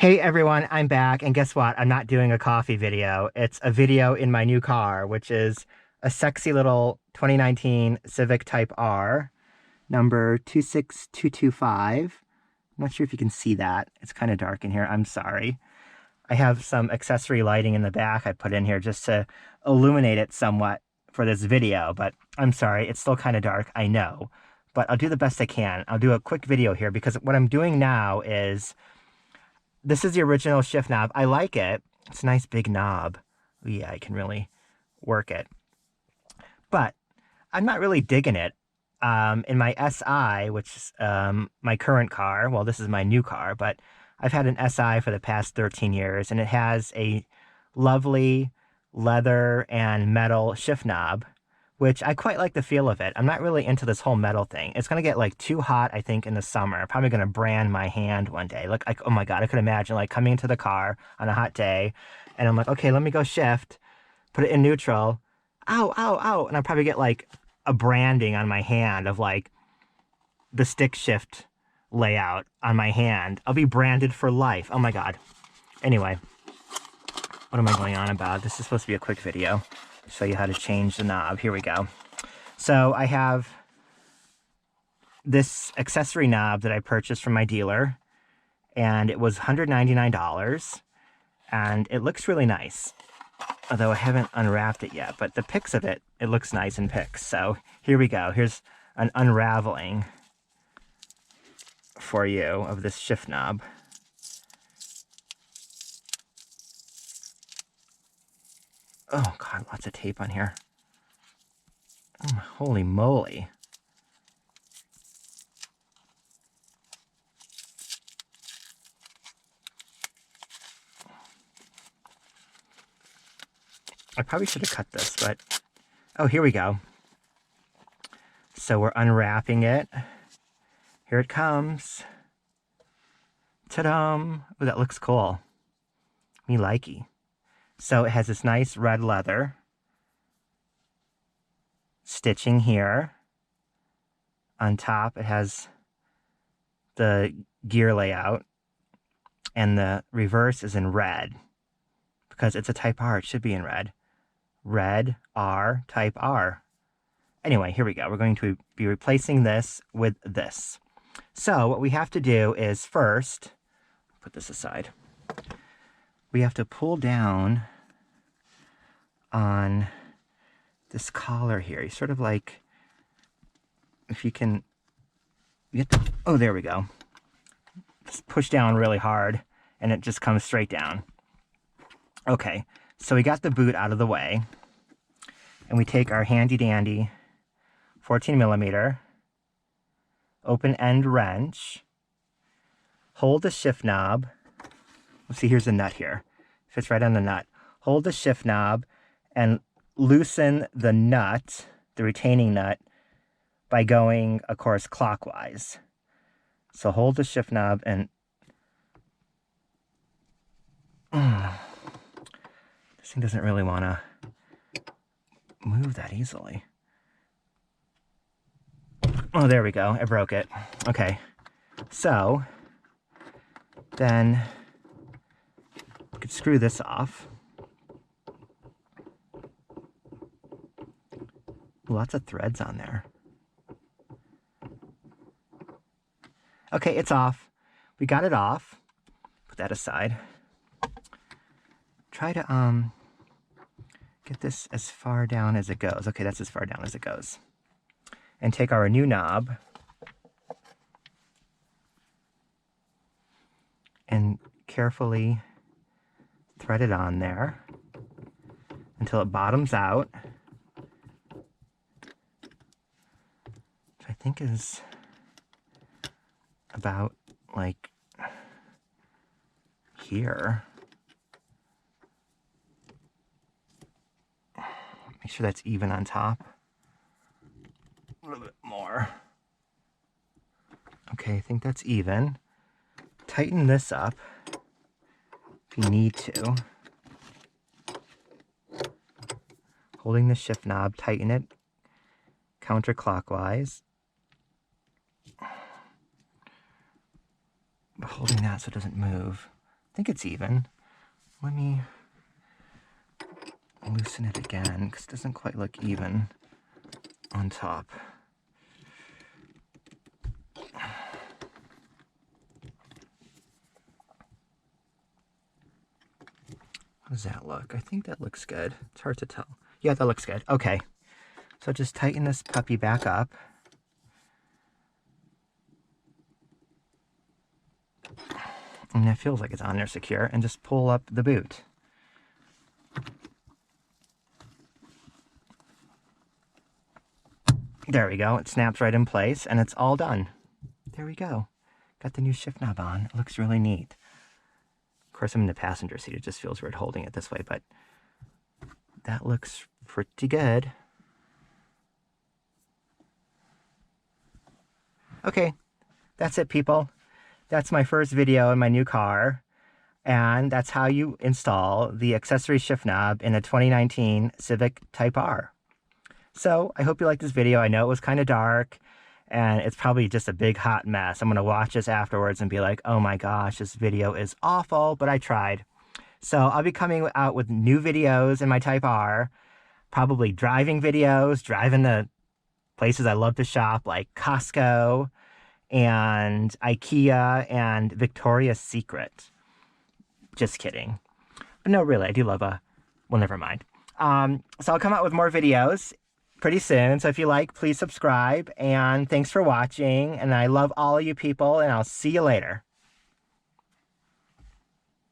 Hey everyone, I'm back, and guess what? I'm not doing a coffee video. It's a video in my new car, which is a sexy little 2019 Civic Type R, number 26225. I'm not sure if you can see that. It's kind of dark in here. I'm sorry. I have some accessory lighting in the back I put in here just to illuminate it somewhat for this video, but I'm sorry, it's still kind of dark, I know. But I'll do the best I can. I'll do a quick video here because what I'm doing now is this is the original shift knob. I like it. It's a nice big knob. Yeah, I can really work it. But I'm not really digging it. In my SI, which is my current car, well, this is my new car, but I've had an SI for the past 13 years, and it has a lovely leather and metal shift knob, which I quite like the feel of it. I'm not really into this whole metal thing. It's going to get like too hot, I think, in the summer. I'm probably going to brand my hand one day. Like, oh my God, I could imagine like coming into the car on a hot day and I'm like, okay, let me go shift, put it in neutral. Ow, ow, ow. And I'll probably get like a branding on my hand of like the stick shift layout on my hand. I'll be branded for life. Oh my God. Anyway, what am I going on about? This is supposed to be a quick video. Show you how to change the knob. Here we go. So I have this accessory knob that I purchased from my dealer, and it was $199, and it looks really nice, although I haven't unwrapped it yet, but the pics of it, it looks nice in pics. So here we go. Here's an unraveling for you of this shift knob. Oh God, lots of tape on here. Oh, holy moly. I probably should have cut this, but oh, here we go. So we're unwrapping it. Here it comes. Ta-da! Oh, that looks cool. Me likey. So it has this nice red leather stitching here. On top, it has the gear layout, and the reverse is in red because it's a Type R. It should be in red. Red R Type R. Anyway, here we go. We're going to be replacing this with this. So what we have to do is first, put this aside. We have to pull down on this collar here. You sort of like, if you can get the, oh, there we go. Just push down really hard and it just comes straight down. Okay, so we got the boot out of the way, and we take our handy dandy 14mm open end wrench, hold the shift knob. Let's see, here's the nut here. Fits right on the nut. Hold the shift knob and loosen the nut, the retaining nut, by going, of course, clockwise. So hold the shift knob and this thing doesn't really want to move that easily. Oh, there we go. I broke it. Okay. So then we could screw this off. Lots of threads on there. Okay, it's off. We got it off. Put that aside. Try to get this as far down as it goes. Okay, that's as far down as it goes. And take our new knob and carefully thread it on there until it bottoms out, which I think is about like here. Make sure that's even on top. A little bit more. Okay, I think that's even. Tighten this up if you need to. Holding the shift knob, tighten it counterclockwise. Holding that so it doesn't move. I think it's even. Let me loosen it again, because it doesn't quite look even on top. How does that look? I think that looks good. It's hard to tell. Yeah, that looks good. Okay. So just tighten this puppy back up. And it feels like it's on there secure. And just pull up the boot. There we go. It snaps right in place and it's all done. There we go. Got the new shift knob on. It looks really neat. Of course, I'm in the passenger seat. It just feels weird holding it this way, but that looks pretty good. Okay, that's it, people. That's my first video in my new car, and that's how you install the accessory shift knob in a 2019 Civic Type R. So I hope you liked this video. I know it was kind of dark, and it's probably just a big hot mess. I'm going to watch this afterwards and be like, oh my gosh, this video is awful, but I tried. So I'll be coming out with new videos in my Type R, probably driving videos, driving to places I love to shop like Costco and IKEA and Victoria's Secret. Just kidding. But no, really, I do love well, never mind. So I'll come out with more videos pretty soon. So if you like, please subscribe. And thanks for watching. And I love all of you people, and I'll see you later.